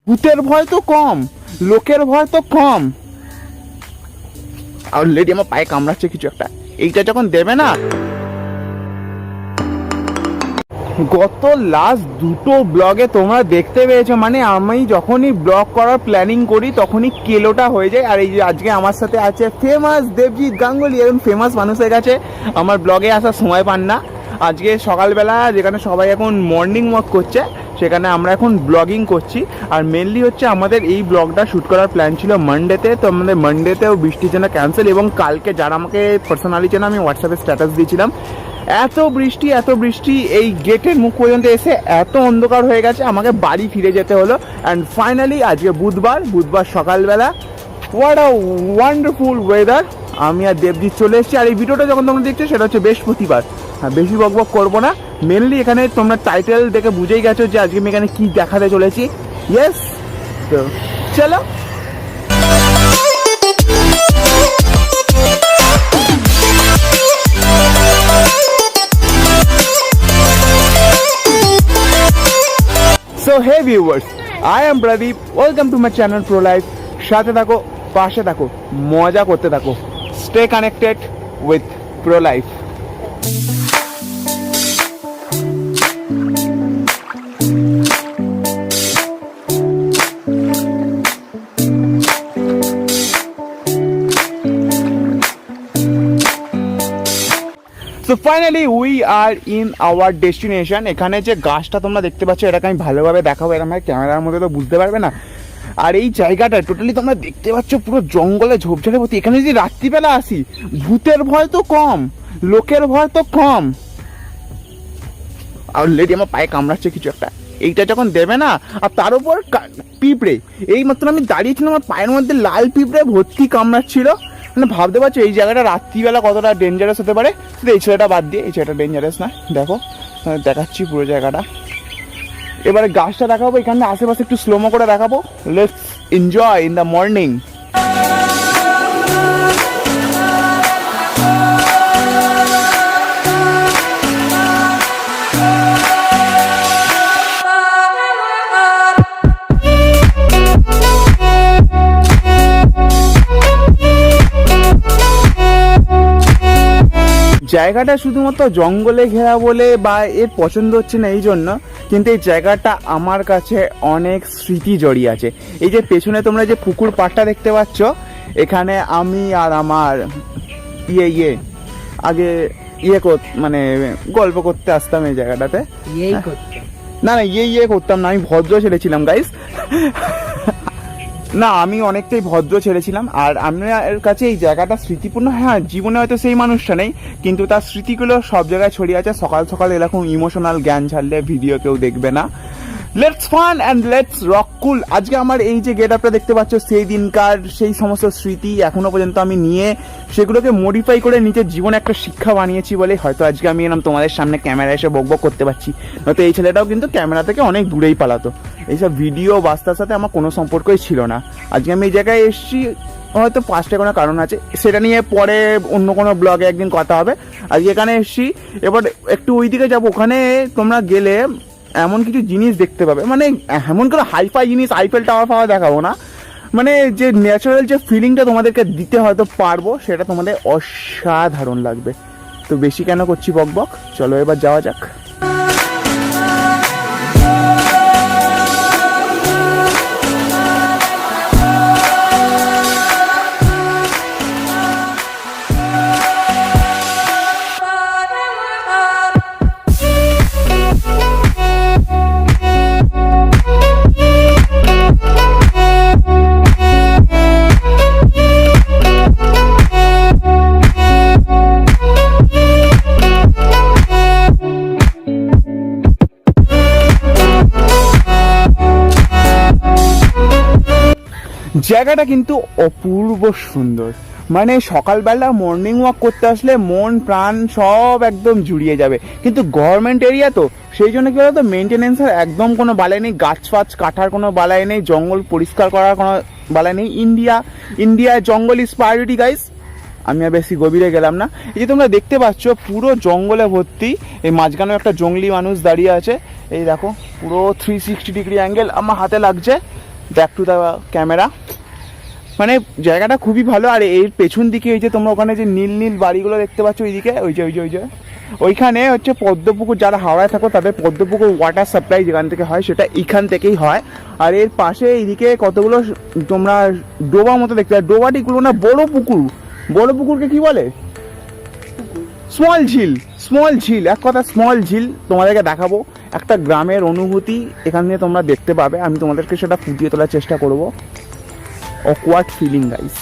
ভূতের ভয় তো কম, লোকের ভয় তো কম। অলরেডি আমার পায়ে কামড়াচ্ছে কিছু একটা, এইটা যখন দেবে না। গত লাস্ট দুটো ব্লগে তোমরা দেখতে পেয়েছো, মানে আমি যখনই ব্লগ করার প্ল্যানিং করি তখনই কেলোটা হয়ে যায়। আর এই যে আজকে আমার সাথে আছে ফেমাস দেবজিৎ গাঙ্গুলি, এরকম ফেমাস মানুষের কাছে আমার ব্লগে আসার সময় পান না। আজকে সকালবেলা যেখানে সবাই এখন মর্নিং ওয়াক করছে, সেখানে আমরা এখন ব্লগিং করছি। আর মেনলি হচ্ছে আমাদের এই ব্লগটা শ্যুট করার প্ল্যান ছিল মানডেতে, তো আমাদের মানডেতেও বৃষ্টির জন্য ক্যান্সেল। এবং কালকে যারা আমাকে পার্সোনালি চেনে, আমি হোয়াটসঅ্যাপে স্ট্যাটাস দিয়েছিলাম, এত বৃষ্টি এই গেটের মুখ পর্যন্ত এসে এত অন্ধকার হয়ে গেছে, আমাকে বাড়ি ফিরে যেতে হলো। অ্যান্ড ফাইনালি আজকে বুধবার সকালবেলা, হোয়াট আ ওয়ান্ডারফুল ওয়েদার। আমি আর দেবজিৎ চলে এসেছি। আর এই ভিডিওটা যখন তোমরা দেখছো সেটা হচ্ছে বৃহস্পতিবার। হ্যাঁ, বেশি বকবক করবো না। মেনলি এখানে তোমরা টাইটেল দেখে বুঝেই গেছো যে আজকে আমি এখানে কি দেখাতে চলেছি। ইয়েস, তো চলো। So hey viewers, I am Pradeep. Welcome to my channel Pro Life. সাথে থাকো, পাশে থাকো, মজা করতে থাকো। Stay connected with Pro Life. So finally we are in our destination. এখানে যে গাছটা তোমরা দেখতে পাচ্ছ, এটাকে আমি ভালোভাবে দেখাবো, এরকম ক্যামেরার মধ্যে তো বুঝতে পারবে না। আর এই জায়গাটা টোটালি তোমরা দেখতে পাচ্ছ পুরো জঙ্গলে ঝোপঝাড়ে ভর্তি। এখানে যদি রাত্রিবেলা আসি, ভূতের ভয় তো কম, লোকের ভয় তো কম। অলরেডি আমার পায়ে কামড়াচ্ছে কিছু একটা, এইটা যখন দেবে না। আর তার উপর পিঁপড়ে, এই মাত্র আমি দাঁড়িয়েছিলাম, আমার পায়ের মধ্যে লাল পিঁপড়ে ভর্তি কামড়াচ্ছিল। মানে ভাবতে পারছো এই জায়গাটা রাত্রিবেলা কতটা ডেঞ্জারাস হতে পারে। শুধু এই ছেলেটা বাদ দিয়ে, এই ছেলেটা ডেঞ্জারাস না। দেখো দেখাচ্ছি পুরো জায়গাটা। এবারে গাছটা দেখাবো, এখানে আশেপাশে একটু স্লোমো করে দেখাবো। Let's enjoy in the morning. জায়গাটা শুধুমাত্র জঙ্গলে ঘেরা বলে বা এর পছন্দ হচ্ছে না এই জন্য, কিন্তু এই জায়গাটা আমার কাছে অনেক স্মৃতি জড়িয়ে আছে। এই যে পেছনে তোমরা যে পুকুর পাড়টা দেখতে পাচ্ছ, এখানে আমি আর আমার আগে মানে গল্প করতে আসতাম এই জায়গাটাতে। না করতাম না, আমি ভদ্র ছেলে ছিলাম গাইস। না, আমি অনেকটাই ভদ্র ছেড়েছিলাম। আর আমার কাছে এই জায়গাটা স্মৃতিপূর্ণ। হ্যাঁ, জীবনে হয়তো সেই মানুষটা নেই, কিন্তু তার স্মৃতিগুলো সব জায়গায় ছড়িয়ে আছে। সকাল সকাল এরকম ইমোশনাল জ্ঞান ছাড়লে ভিডিও কেউ দেখবে না। Let's fun and let's rock cool. আজকে আমার এই যে গেট আপটা দেখতে পাচ্ছ, সেই দিনকার সেই সমস্ত স্মৃতি এখনো পর্যন্ত আমি নিয়ে সেগুলোকে মডিফাই করে নিজের জীবনে একটা শিক্ষা বানিয়েছি বলে হয়তো আজকে আমি এরকম তোমাদের সামনে ক্যামেরা এসে বকবক করতে পারছি। নয়তো এই ছেলেটাও কিন্তু ক্যামেরা থেকে অনেক দূরেই পালাতো। এইসব ভিডিও বাস্তার সাথে আমার কোনো সম্পর্কই ছিল না। আজকে আমি এই জায়গায় এসেছি, হয়তো পাঁচটা কোনো কারণ আছে, সেটা নিয়ে পরে অন্য কোনো ব্লগে একদিন কথা হবে। আজকে এখানে এসেছি, এবার একটু ওই দিকে যাবো। ওখানে তোমরা গেলে এমন কিছু জিনিস দেখতে পাবে, মানে এমন করে হাইফাই জিনিস, আইফেল টাওয়ার ফাওয়ার দেখাবো না, মানে যে ন্যাচারাল যে ফিলিংটা তোমাদেরকে দিতে হয়তো পারবো, সেটা তোমাদের অসাধারণ লাগবে। তো বেশি কেন করছি বকবক, চলো এবার যাওয়া যাক। জায়গাটা কিন্তু অপূর্ব সুন্দর। মানে সকালবেলা মর্নিং ওয়াক করতে আসলে মন প্রাণ সব একদম জুড়িয়ে যাবে। কিন্তু গভর্নমেন্ট এরিয়া তো, সেই জন্য কি বলতো, মেনটেনেন্সের একদম কোনো বালাই নেই, গাছ ফাছ কাটার কোনো বালাই নেই, জঙ্গল পরিষ্কার করার কোনো বালাই নেই। ইন্ডিয়া জঙ্গল ইজ প্রায়োরিটি গাইস। আমি আর বেশি গভীরে গেলাম না। এই যে তোমরা দেখতে পাচ্ছ পুরো জঙ্গলে ভর্তি, এই মাঝখানেও একটা জঙ্গলি মানুষ দাঁড়িয়ে আছে। এই দেখো পুরো 360 ডিগ্রি অ্যাঙ্গেল আমার হাতে লাগছে। Back to the camera. মানে জায়গাটা খুবই ভালো। আর এর পেছন দিকে এই যে তোমরা ওখানে যে নীল নীল বাড়িগুলো দেখতে পাচ্ছ ওইদিকে, ওই যে ওইখানে হচ্ছে পদ্মপুকুর। যারা হাওড়ায় থাকো তাদের পদ্মপুকুর ওয়াটার সাপ্লাই যেখান থেকে হয় সেটা এখান থেকেই হয়। আর এর পাশে এইদিকে কতগুলো তোমরা ডোবা মতো দেখতে পাচ্ছ। ডোবাটিগুলো না বড় পুকুর। বড় পুকুরকে কি বলে? স্মল ঝিল। স্মল ঝিল, এক কথা স্মল ঝিল। তোমাদেরকে দেখাবো একটা গ্রামের অনুভূতি এখান থেকে তোমরা দেখতে পাবে। আমি তোমাদেরকে সেটা ফুটিয়ে তোলার চেষ্টা করবো। Awkward feeling guys.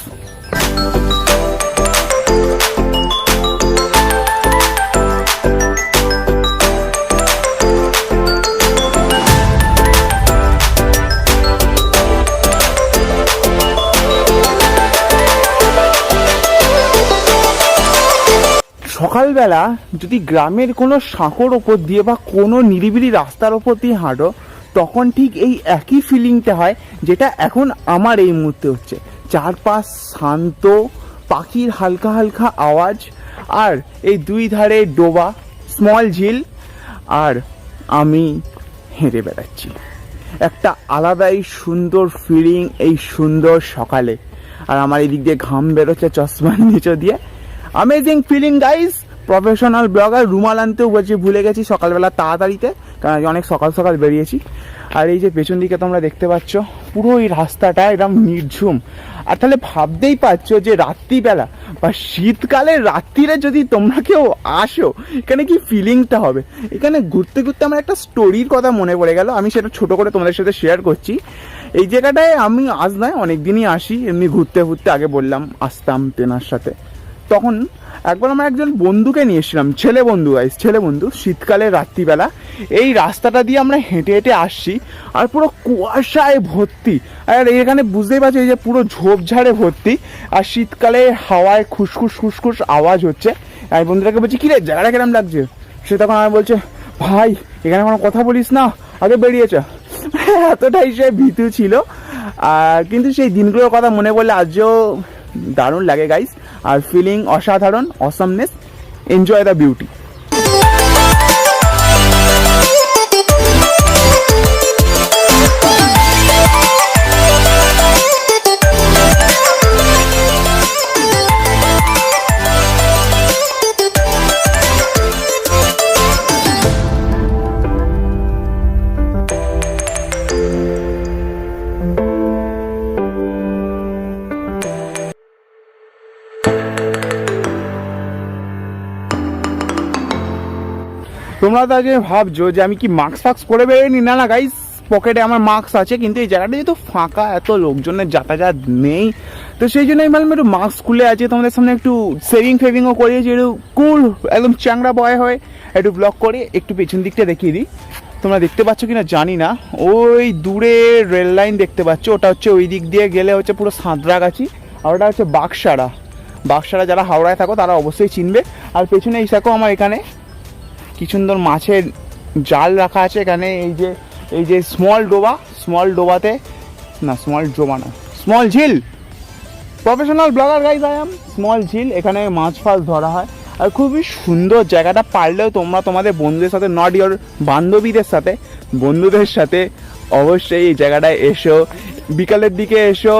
সকালবেলা যদি গ্রামের কোনো সাঁকোর ওপর দিয়ে বা কোনো নিরিবিলি রাস্তার ওপর দিয়ে হাঁটো তখন ঠিক এই একই ফিলিংটা হয় যেটা এখন আমার এই মুহূর্তে হচ্ছে। চারপাশ শান্ত, পাখির হালকা হালকা আওয়াজ, আর এই দুই ধারে ডোবা, স্মল ঝিল, আর আমি হেঁটে বেড়াচ্ছি। একটা আলাদাই সুন্দর ফিলিং এই সুন্দর সকালে। আর আমার এদিক দিয়ে ঘাম বেরোচ্ছে চশমার নিচে দিয়ে। Amazing feeling guys. Professional blogger. রুমাল আনতেও বলছি ভুলে গেছি সকালবেলা তাড়াতাড়িতে, কারণ অনেক সকাল সকাল বেরিয়েছি। আর এই যে পেছন দিকে তোমরা দেখতে পাচ্ছ পুরো এই রাস্তাটা একদম নির্ঝুম। আর তাহলে ভাবতেই পারছো যে রাত্রিবেলা বা শীতকালের রাত্রিরে যদি তোমরা কেউ আসো এখানে কি ফিলিংটা হবে। এখানে ঘুরতে ঘুরতে আমার একটা স্টোরির কথা মনে পড়ে গেল, আমি সেটা ছোট করে তোমাদের সাথে শেয়ার করছি। এই জায়গাটায় আমি আজ নয় অনেক দিনই আসি এমনি ঘুরতে ঘুরতে। আগে বললাম আসতাম তেনার সাথে। তখন একবার আমার একজন বন্ধুকে নিয়ে এসেছিলাম, ছেলে বন্ধু গাইস, ছেলে বন্ধু। শীতকালের রাত্রিবেলা এই রাস্তাটা দিয়ে আমরা হেঁটে হেঁটে আসছি আর পুরো কুয়াশায় ভর্তি। আর এখানে বুঝতেই পারছি এই যে পুরো ঝোপঝাড়ে ভর্তি। আর শীতকালে হাওয়ায় খুসখুস খুসখুস আওয়াজ হচ্ছে। আর বন্ধুটাকে বলছি কিরে জায়গাটা কিরম লাগছে? সে তখন আমার বলছে ভাই এখানে কোনো কথা বলিস না, আগে বেরিয়েছে। এতটাই সে ভীতু ছিল। কিন্তু সেই দিনগুলোর কথা মনে পড়লে আজও দারুণ লাগে গাইস। আর ফিলিং অসাধারণ, অসামনেস। Enjoy the beauty. তোমরা তো আগে ভাবছো যে আমি কি মাস্ক ফাক্স করে বেরোয়নি। না না গাইস, পকেটে আমার মাস্ক আছে, কিন্তু এই জায়গাটা যেহেতু ফাঁকা, এত লোকজনের যাতায়াত নেই, তো সেই জন্য আমি ভাবলাম একটু মাস্ক খুলে আছে তোমাদের সামনে একটু ফেভিংও করিয়েছি, একটু কুল একদম চ্যাংড়া বয় হয়ে একটু ব্লগ করে একটু পেছন দিকটা দেখিয়ে দিই। তোমরা দেখতে পাচ্ছ কিনা জানি না, ওই দূরে রেল লাইন দেখতে পাচ্ছ, ওটা হচ্ছে ওই দিক দিয়ে গেলে হচ্ছে পুরো সাঁতরাগাছি। আর ওটা হচ্ছে বাগসারা। বাগসারা যারা হাওড়ায় থাকো তারা অবশ্যই চিনবে। আর পেছনে এই দেখো আমার এখানে কি সুন্দর মাছের জাল রাখা আছে। এখানে এই যে স্মল ডোবাতে না, স্মল ঝিল। Professional blogger guys I am. Small ঝিল, এখানে মাছ ফাছ ধরা হয়। আর খুবই সুন্দর জায়গাটা। পারলেও তোমরা তোমাদের বন্ধুদের সাথে, নট ইয়োর বান্ধবীদের সাথে, বন্ধুদের সাথে অবশ্যই এই জায়গাটায় এসো। বিকালের দিকে এসো,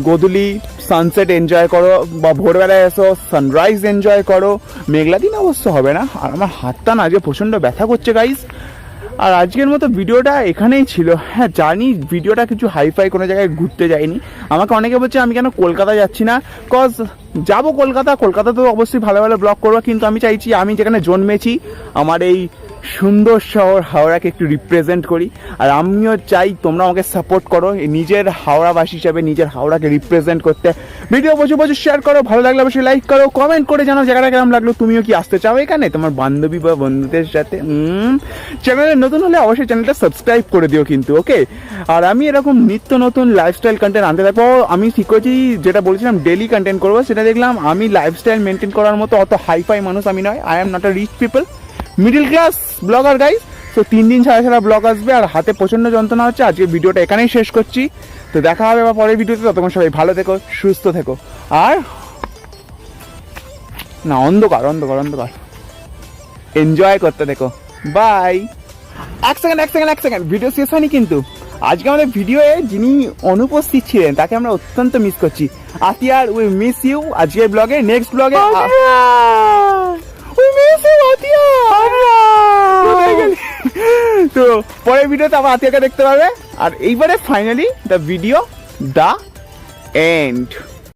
গোধূলি সানসেট এনজয় করো, বা ভোরবেলায় এসো সানরাইজ এনজয় করো। মেঘলা দিন অবশ্য হবে না। আর আমার হাতটা না আজকে প্রচণ্ড ব্যথা করছে গাইজ। আর আজকের মতো ভিডিওটা এখানেই ছিল। হ্যাঁ জানি ভিডিওটা কিছু হাইফাই কোনো জায়গায় ঘুরতে যাইনি। আমাকে অনেকে বলছে আমি কেন কলকাতা যাচ্ছি না, কজ যাবো কলকাতা তো অবশ্যই ভালো ভালো ব্লগ করবো, কিন্তু আমি চাইছি আমি যেখানে জন্মেছি আমার এই সুন্দর শহর হাওড়াকে একটু রিপ্রেজেন্ট করি। আর আমিও চাই তোমরা আমাকে সাপোর্ট করো নিজের হাওড়াবাসী হিসাবে, নিজের হাওড়াকে রিপ্রেজেন্ট করতে। ভিডিও প্রচুর শেয়ার করো, ভালো লাগলে অবশ্যই লাইক করো, কমেন্ট করে জানাও জায়গাটা কেমন লাগলো। তুমিও কি আসতে চাও এখানে তোমার বান্ধবী বা বন্ধুদের সাথে? চ্যানেলে নতুন হলে অবশ্যই চ্যানেলটা সাবস্ক্রাইব করে দিও কিন্তু, ওকে। আর আমি এরকম নিত্য নতুন লাইফস্টাইল কন্টেন্ট আনতে থাকবো। আমি ঠিক করেছি যেটা বলেছিলাম ডেলি কন্টেন্ট করবো, সেটা দেখলাম আমি লাইফস্টাইল মেনটেন করার মতো অত হাইফাই মানুষ আমি নয়। I am not a rich people, middle class blogger guys. তো 3 দিন ছাড়া ব্লগ আসবে। আর হাতে প্রচণ্ড যন্ত্রণা হচ্ছে। আজকে ভিডিওটা এখানেই শেষ করছি। তো দেখা হবে আবার পরের ভিডিওতে। ততক্ষণ সবাই ভালো থেকো, সুস্থ থেকো। আর না, অন্ধকার এনজয় করতে থেকো। বাই। এক সেকেন্ড, ভিডিও শেষ হয়নি কিন্তু। আজকে আমাদের ভিডিওয়ে যিনি অনুপস্থিত ছিলেন তাকে আমরা অত্যন্ত মিস করছি। Atiyar we miss you. আজকের ব্লগে নেক্সট ব্লগে তো পরের ভিডিওতে আবার আতিয়াকে দেখতে পাবে। আর এইবারে finally the video the end.